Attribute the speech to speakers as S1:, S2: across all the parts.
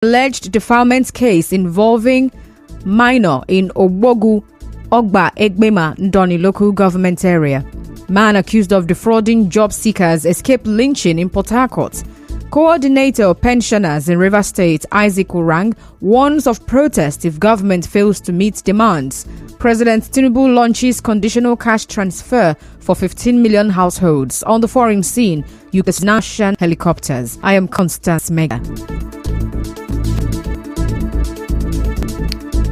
S1: Alleged defilement case involving minor in Ogbogu, Ogba, Egbema, Ndoni local government area. Man accused of defrauding job seekers escaped lynching in Port Harcourt. Coordinator of pensioners in Rivers State, Isaac Urang, warns of protest if government fails to meet demands. President Tinubu launches conditional cash transfer for 15 million households. On the foreign scene, UK's national helicopters. I am Constance Mega.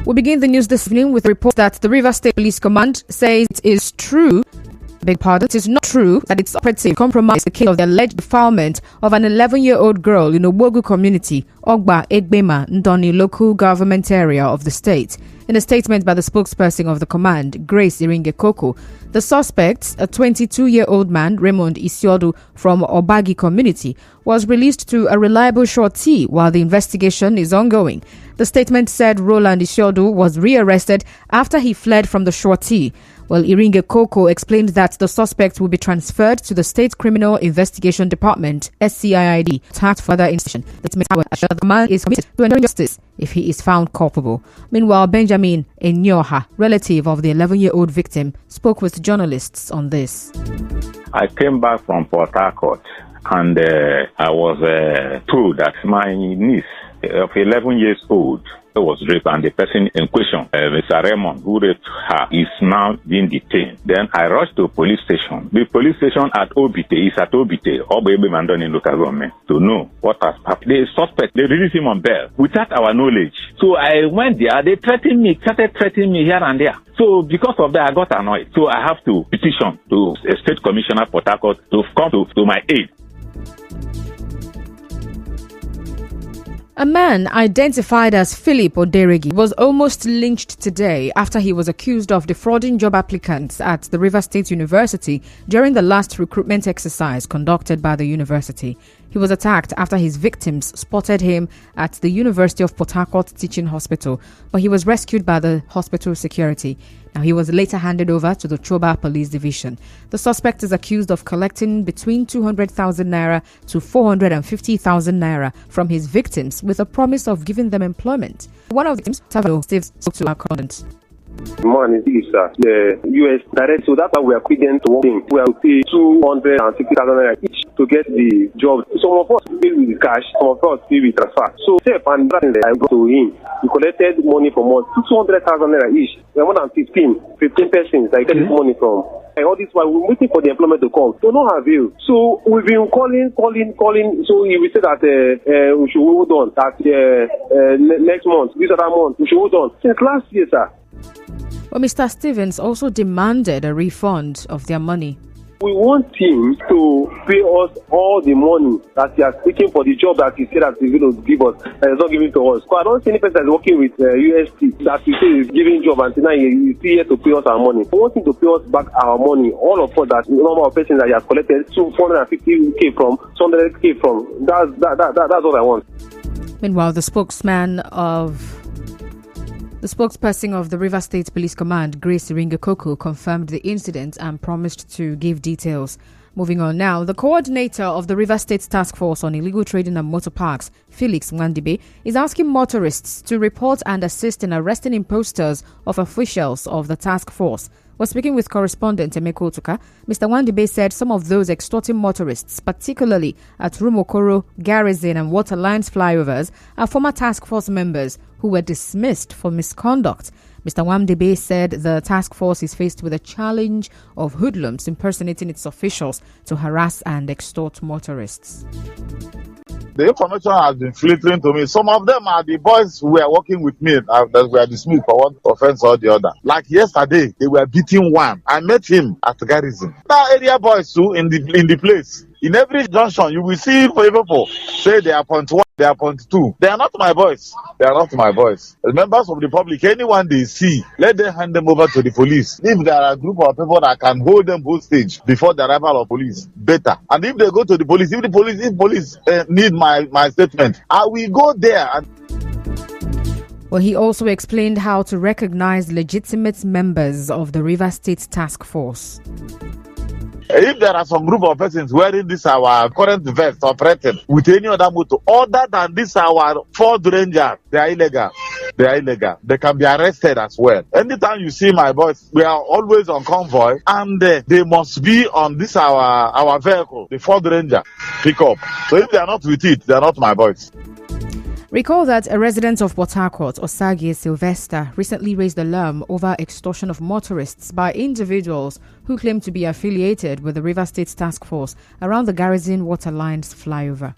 S1: We begin the news this evening with a report that the Rivers State Police Command says it is true. It is not true that its operative compromised the case of the alleged defilement of an 11-year-old girl in Ogbogu community, Ogba, Egbema, Ndoni local government area of the state. In a statement by the spokesperson of the command, Grace Iringekoko, the suspect, a 22-year-old man, Raymond Isiodu from Obagi community, was released to a reliable shortee while the investigation is ongoing. The statement said Roland Isiodu was rearrested after he fled from the shortee. Well, Iringekoko explained that the suspect will be transferred to the State Criminal Investigation Department, SCID, tasked for further investigation. The man is committed to enjoy justice if he is found culpable. Meanwhile, Benjamin Enyoha, relative of the 11-year-old victim, spoke with journalists on this.
S2: I came back from Port Harcourt and I was told that my niece of 11 years old was raped, and the person in question, Mr. Raymond, who raped her, is now being detained. Then I rushed to a police station. The police station at Obite is at Obite, Obebe Mandoni local government, to know what has happened. The suspect, they released him on bail without our knowledge. So I went there, they started threatening me here and there. So because of that, I got annoyed. So I have to petition to a state commissioner, Port Harcourt, to come to my aid.
S1: A man identified as Philip Oderegi was almost lynched today after he was accused of defrauding job applicants at the Rivers State University during the last recruitment exercise conducted by the university. He was attacked after his victims spotted him at the University of Port Harcourt Teaching Hospital, but he was rescued by the hospital security. Now, he was later handed over to the Choba Police Division. The suspect is accused of collecting between 200,000 naira to 450,000 naira from his victims with a promise of giving them employment. One of the victims, Tavano, spoke to our correspondent.
S3: Money is the US direct, so that's why we are quick to working. We are pay 250,000 naira each to get the job. Some of us pay with cash, some of us pay with transfer. So, and I go to him. We collected money from us, 200,000 naira each. We are more than 15 persons I get this money from. And all this while we're waiting for the employment to come. So, no avail. So, we've been calling. So, we say that we should hold on. That next month, this other month, we should hold on. Since last year, sir.
S1: Well, Mr. Stevens also demanded a refund of their money.
S3: We want him to pay us all the money that he has taken for the job that he said that he's going to give us, and he's not giving to us. Because I don't see any person that's working with UST that he says is giving job until now he's still here to pay us our money. We want him to pay us back our money. All of us, that number of persons that he has collected 450k from, 200k from. That's what I want.
S1: Meanwhile, the spokesperson of the Rivers State Police Command, Grace Iringekoko, confirmed the incident and promised to give details. Moving on now, the coordinator of the Rivers State Task Force on Illegal Trading and Motor Parks, Felix Nwandibe, is asking motorists to report and assist in arresting imposters of officials of the task force. While speaking with correspondent Emeko Otuka, Mr. Nwandibe said some of those extorting motorists, particularly at Rumokoro, Garrison and Waterlines flyovers, are former task force members who were dismissed for misconduct. Mr. Nwandibe said the task force is faced with a challenge of hoodlums impersonating its officials to harass and extort motorists.
S4: The information has been filtering to me. Some of them are the boys who were working with me that were dismissed for one offense or the other. Like yesterday, they were beating one. I met him at Garrison. Now area boys too in the place. In every junction, you will see people say they are point 1, they are point 2. They are not my boys. They are not my boys. As members of the public, anyone they see, let them hand them over to the police. If there are a group of people that can hold them hostage before the arrival of police, better. And if they go to the police, if police need my statement, I will go there.
S1: Well, he also explained how to recognize legitimate members of the Rivers State Task Force.
S4: If there are some group of persons wearing this our current vest operating with any other motor other than this our Ford Ranger, they are illegal. They are illegal. They can be arrested as well. Anytime you see my boys, we are always on convoy, and they must be on this our vehicle, the Ford Ranger pickup. So if they are not with it, they are not my boys.
S1: Recall that a resident of Port Harcourt, Osagie Sylvester, recently raised alarm over extortion of motorists by individuals who claim to be affiliated with the Rivers State Task Force around the Garrison Waterlines flyover.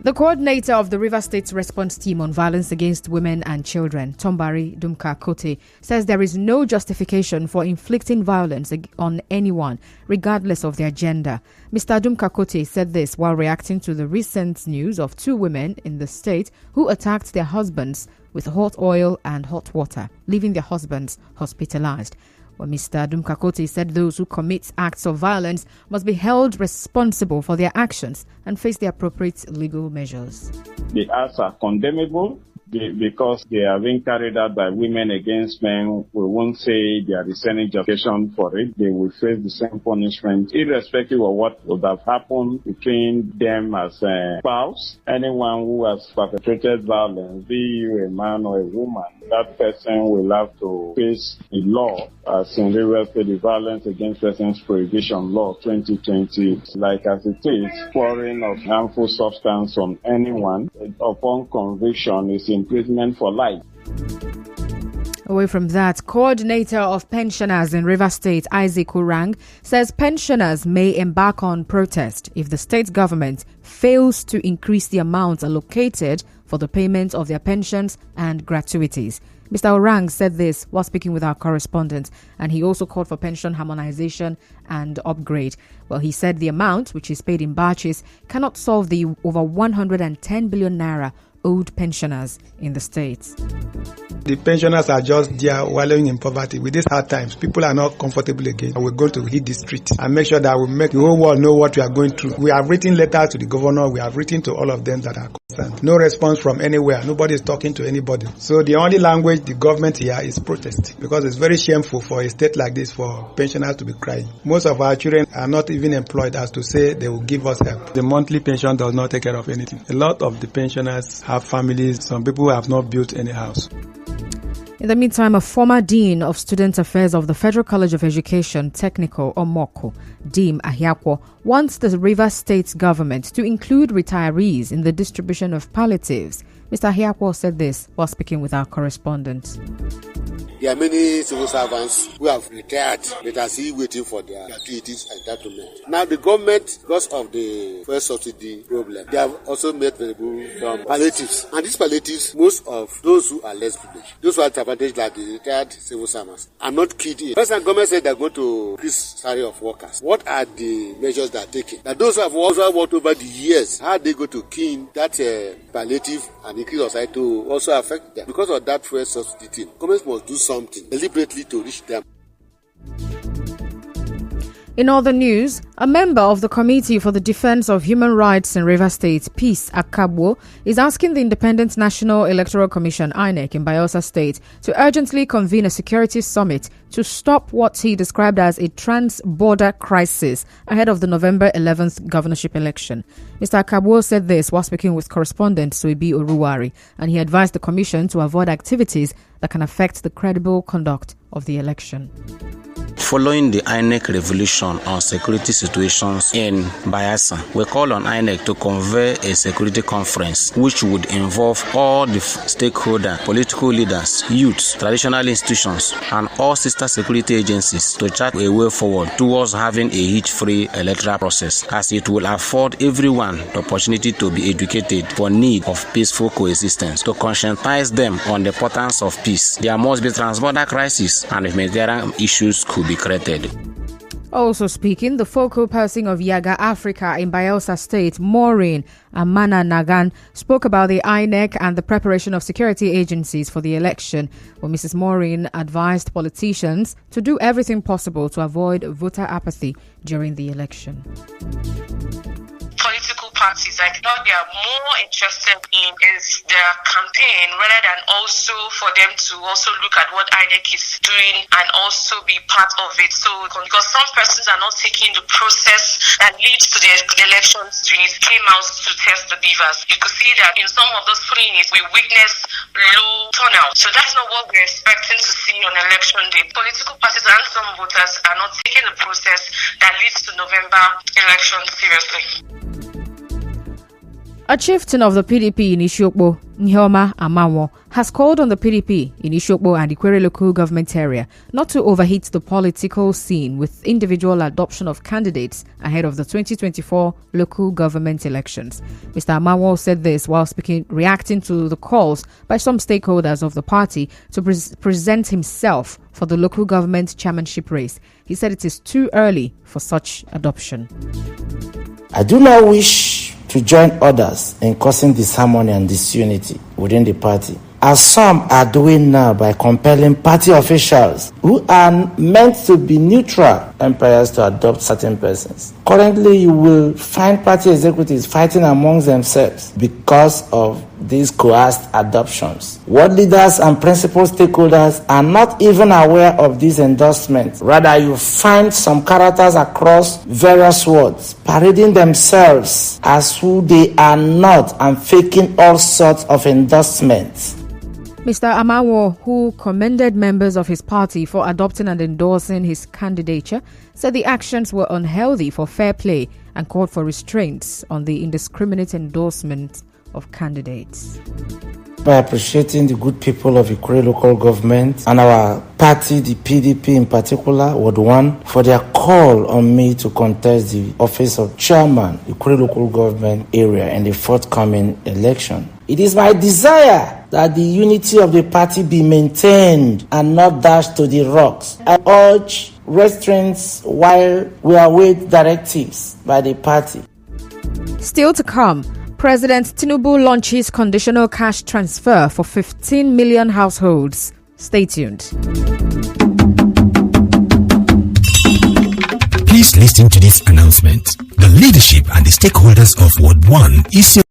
S1: The coordinator of the Rivers State Response Team on Violence Against Women and Children, Tombari Dumka Kote, says there is no justification for inflicting violence on anyone, regardless of their gender. Mr. Dumka Kote said this while reacting to the recent news of 2 women in the state who attacked their husbands with hot oil and hot water, leaving their husbands hospitalized. Well, Mr. Dumka Kote said those who commit acts of violence must be held responsible for their actions and face the appropriate legal measures.
S5: The acts are condemnable because they are being carried out by women against men. We won't say there is any justification for it. They will face the same punishment, irrespective of what would have happened between them as a spouse. Anyone who has perpetrated violence, be you a man or a woman, that person will have to face the law, as in the Violence Against Persons Prohibition Law 2020. Like as it is, pouring of harmful substance on anyone upon conviction is imprisonment for life.
S1: Away from that, coordinator of pensioners in Rivers State, Isaac Urang, says pensioners may embark on protest if the state government fails to increase the amount allocated for the payment of their pensions and gratuities. Mr. Orang said this while speaking with our correspondent, and he also called for pension harmonization and upgrade. Well, he said the amount, which is paid in batches, cannot solve the over 110 billion naira owed pensioners in the states.
S6: The pensioners are just there wallowing in poverty. With these hard times, people are not comfortable again. We're going to hit the street and make sure that we make the whole world know what we are going through. We have written letters to the governor. We have written to all of them that are concerned. No response from anywhere. Nobody is talking to anybody. So the only language the government here is protest, because it's very shameful for a state like this for pensioners to be crying. Most of our children are not even employed as to say they will give us help. The monthly pension does not take care of anything. A lot of the pensioners have families. Some people have not built any house.
S1: In the meantime, a former Dean of Student Affairs of the Federal College of Education, Technical, Omoko, Dim Ahiakwo, wants the Rivers State government to include retirees in the distribution of palliatives. Mr. Ahiakwo said this while speaking with our correspondent.
S7: There are many civil servants who have retired but are still waiting for their gratuities and entitlement. Now the government, because of the fuel subsidy problem, they have also made available some palliatives. And these palliatives, most of those who are less privileged, those who are disadvantaged like the retired civil servants, are not keyed in. First, the government said they are going to increase salary of workers. What are the measures they are taking? Now those who have also worked over the years, how are they going to key in that palliative and increase of salary to also affect them? Because of that fuel subsidy thing, government must do something deliberately to reach them.
S1: In other news, a member of the Committee for the Defense of Human Rights in Rivers State, Peace Akabwo, is asking the Independent National Electoral Commission, INEC, in Bayelsa State to urgently convene a security summit to stop what he described as a trans-border crisis ahead of the November 11th governorship election. Mr. Akabwo said this while speaking with correspondent Soibi Oruwari, and he advised the commission to avoid activities that can affect the credible conduct of the election.
S8: Following the INEC revolution on security situations in Bayelsa, we call on INEC to convene a security conference which would involve all the stakeholders, political leaders, youths, traditional institutions, and all sister security agencies to chart a way forward towards having a hitch-free electoral process, as it will afford everyone the opportunity to be educated for need of peaceful coexistence. To conscientize them on the importance of peace, there must be transborder crisis and humanitarian issues could be created.
S1: Also speaking, the focal person of Yaga Africa in Bayelsa State, Maureen Amana Nagan, spoke about the INEC and the preparation of security agencies for the election. Well, Mrs. Maureen advised politicians to do everything possible to avoid voter apathy during the election.
S9: Political parties, I thought they are more interested in is their campaign rather than also for them to also look at what INEC is doing and also be part of it. So, because some persons are not taking the process that leads to the elections units came out to test the beavers. You could see that in some of those polling units, we witnessed low turnout. So that's not what we're expecting to see on election day. Political parties and some voters are not taking the process that leads to November elections seriously.
S1: A chieftain of the PDP in Isiokpo, Nyeoma Amawo, has called on the PDP in Isiokpo and Ikwere local government area not to overheat the political scene with individual adoption of candidates ahead of the 2024 local government elections. Mr. Amawo said this while reacting to the calls by some stakeholders of the party to present himself for the local government chairmanship race. He said it is too early for such adoption.
S10: I do not wish to join others in causing disharmony and disunity within the party, as some are doing now by compelling party officials who are meant to be neutral empires to adopt certain persons. Currently, you will find party executives fighting amongst themselves because of these coerced adoptions. Ward leaders and principal stakeholders are not even aware of these endorsements. Rather, you find some characters across various wards parading themselves as who they are not and faking all sorts of endorsements.
S1: Mr. Amawo, who commended members of his party for adopting and endorsing his candidature, said the actions were unhealthy for fair play and called for restraints on the indiscriminate endorsement of candidates.
S10: By appreciating the good people of Ikwere local government and our party, the PDP in particular, Ward 1, for their call on me to contest the office of chairman, Ikwere local government area in the forthcoming election. It is my desire that the unity of the party be maintained and not dashed to the rocks. I urge restraints while we await directives by the party.
S1: Still to come, President Tinubu launches conditional cash transfer for 15 million households. Stay tuned.
S11: Please listen to this announcement. The leadership and the stakeholders of Ward 1 is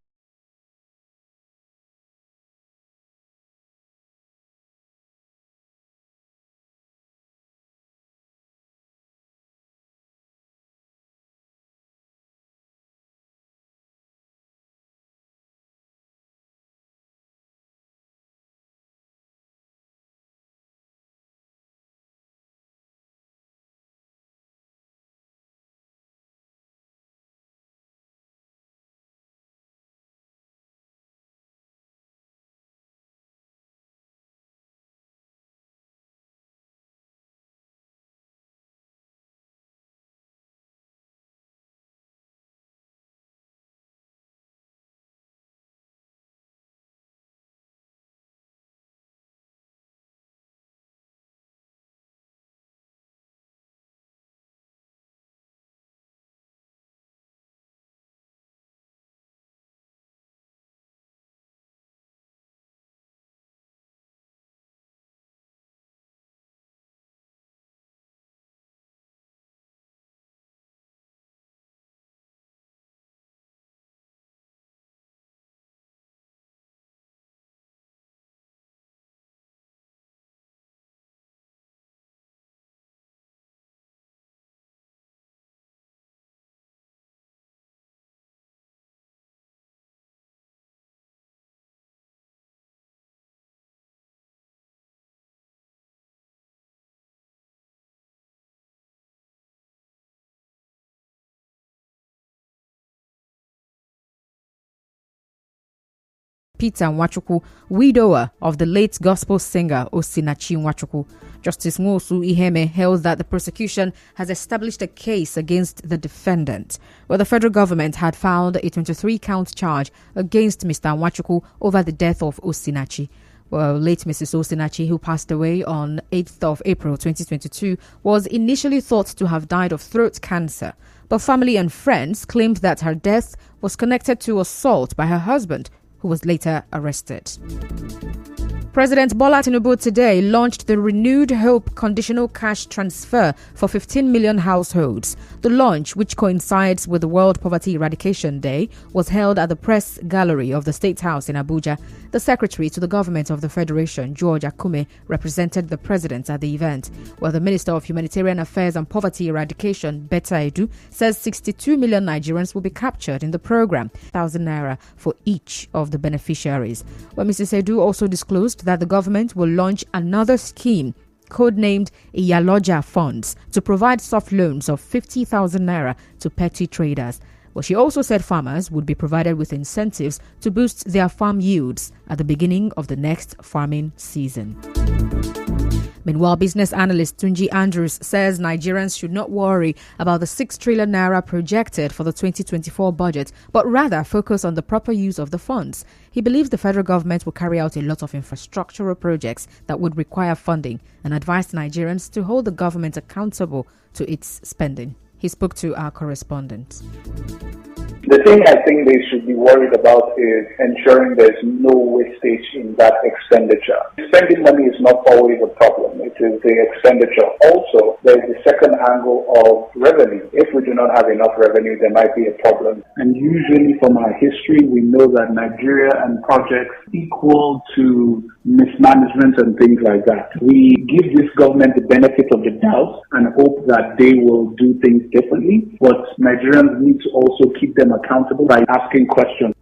S1: Peter Nwachukwu, widower of the late gospel singer Osinachi Nwachukwu. Justice Nwosu Iheme held that the prosecution has established a case against the defendant, where the federal government had filed a 23-count charge against Mr. Nwachukwu over the death of Osinachi. Well, late Mrs. Osinachi, who passed away on 8th of April 2022, was initially thought to have died of throat cancer, but family and friends claimed that her death was connected to assault by her husband, who was later arrested. President Bola Tinubu today launched the Renewed Hope Conditional Cash Transfer for 15 million households. The launch, which coincides with the World Poverty Eradication Day, was held at the Press Gallery of the State House in Abuja. The Secretary to the Government of the Federation, George Akume, represented the President at the event, while the Minister of Humanitarian Affairs and Poverty Eradication, Betta Edu, says 62 million Nigerians will be captured in the program, 1,000 naira for each of the beneficiaries. Well, Mrs. Edu also disclosed that the government will launch another scheme codenamed Iyaloja Funds to provide soft loans of 50,000 naira to petty traders. Well, she also said farmers would be provided with incentives to boost their farm yields at the beginning of the next farming season. Meanwhile, business analyst Tunji Andrews says Nigerians should not worry about the 6 trillion naira projected for the 2024 budget, but rather focus on the proper use of the funds. He believes the federal government will carry out a lot of infrastructural projects that would require funding and advised Nigerians to hold the government accountable to its spending. He spoke to our correspondent.
S12: The thing I think they should be worried about is ensuring there's no wastage in that expenditure. Spending money is not always a problem. It is the expenditure. Also, there's the second angle of revenue. If we do not have enough revenue, there might be a problem. And usually from our history, we know that Nigeria and projects equal to mismanagement and things like that. We give this government the benefit of the doubt and hope that they will do things differently. But Nigerians need to also keep them accountable by asking questions.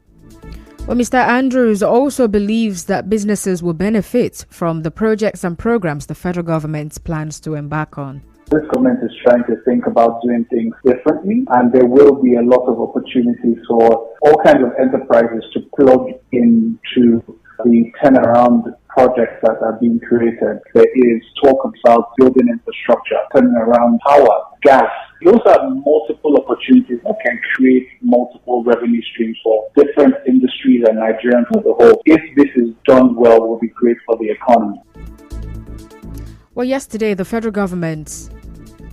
S1: Well, Mr. Andrews also believes that businesses will benefit from the projects and programs the federal government plans to embark on.
S12: This government is trying to think about doing things differently, and there will be a lot of opportunities for all kinds of enterprises to plug into the turnaround projects that are being created. There is talk about building infrastructure, turning around power, gas. Those are multiple opportunities that can create multiple revenue streams for different industries and Nigerians as a whole. If this is done well, it will be great for the economy.
S1: Well, yesterday, the federal government...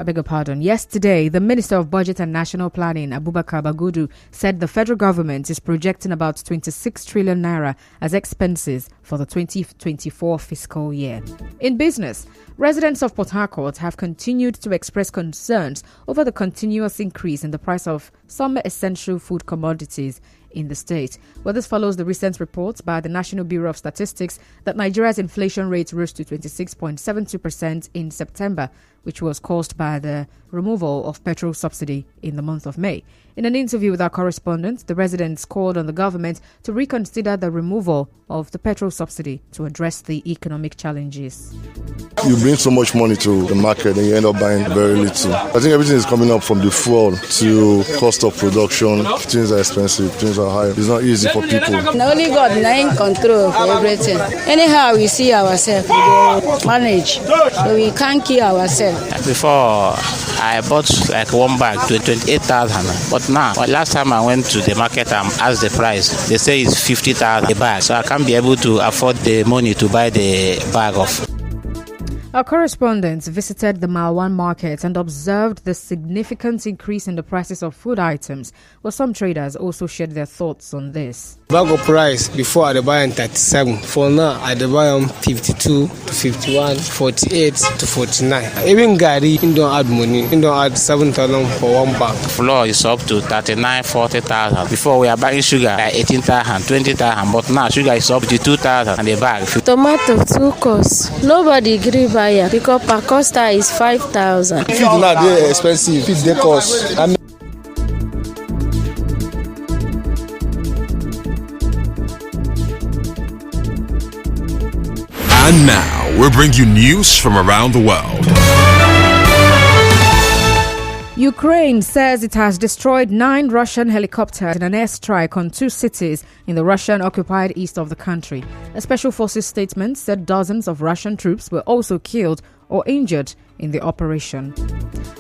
S1: Yesterday, the Minister of Budget and National Planning, Abubakar Bagudu, said the federal government is projecting about 26 trillion naira as expenses for the 2024 fiscal year. In business, residents of Port Harcourt have continued to express concerns over the continuous increase in the price of some essential food commodities in the state. Well, this follows the recent report by the National Bureau of Statistics that Nigeria's inflation rate rose to 26.72% in September, which was caused by the removal of petrol subsidy in the month of May. In an interview with our correspondent, the residents called on the government to reconsider the removal of the petrol subsidy to address the economic challenges.
S13: You bring so much money to the market and you end up buying very little. I think everything is coming up from the fuel to cost of production. Things are expensive, things are high. It's not easy for people.
S14: Only God in control for everything. Anyhow, we see ourselves, we manage. So we can't kill ourselves.
S8: Before, I bought like one bag to 28,000. But now, last time I went to the market and asked the price, they say it's 50,000 a bag. So I can't be able to afford the money to buy the bag of.
S1: Our correspondents visited the Malwan market and observed the significant increase in the prices of food items, while some traders also shared their thoughts on this.
S15: Bag of price before I buy 37. For now, I buy 52 to 51, 48 to 49. Even Gary, you don't add money. You don't add 7,000 for one bag.
S8: Flour is up to 39, 40,000. Before we are buying sugar at 18,000, 20,000, but now sugar is up to 2,000 and a bag.
S14: Tomato 2 costs. Nobody agree buyer because per costa is 5,000.
S15: Feed now they expensive. Feed they cost.
S11: And now, we'll bring you news from around the world.
S1: Ukraine says it has destroyed 9 Russian helicopters in an airstrike on 2 cities in the Russian-occupied east of the country. A special forces statement said dozens of Russian troops were also killed or injured in the operation.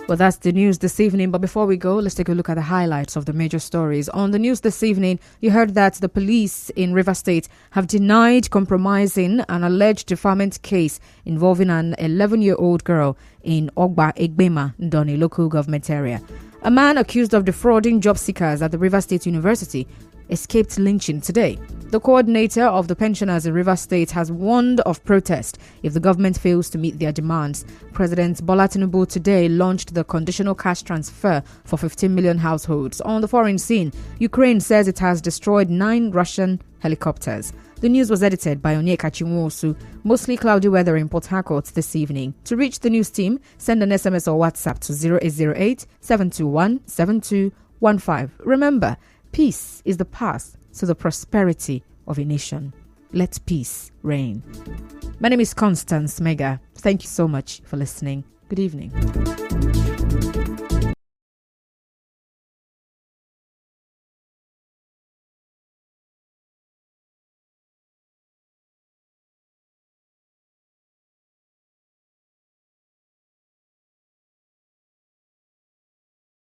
S1: Well, that's the news this evening. But before we go, let's take a look at the highlights of the major stories. On the news this evening, you heard that the police in Rivers State have denied compromising an alleged defilement case involving an 11-year-old girl in Ogba Egbema, Ndoni local government area. A man accused of defrauding job seekers at the Rivers State University escaped lynching today. The coordinator of the pensioners in Rivers State has warned of protest if the government fails to meet their demands. President Bulletin today launched the conditional cash transfer for 15 million households. On the foreign scene, Ukraine says it has destroyed 9 Russian helicopters. The news was edited by Onyeka Chinwosu. Mostly cloudy weather in Port Harcourt this evening. To reach the news team, send an SMS or WhatsApp to 0808 721 7215. Remember, peace is the path to the prosperity of a nation. Let peace reign. My name is Constance Mega. Thank you so much for listening. Good evening.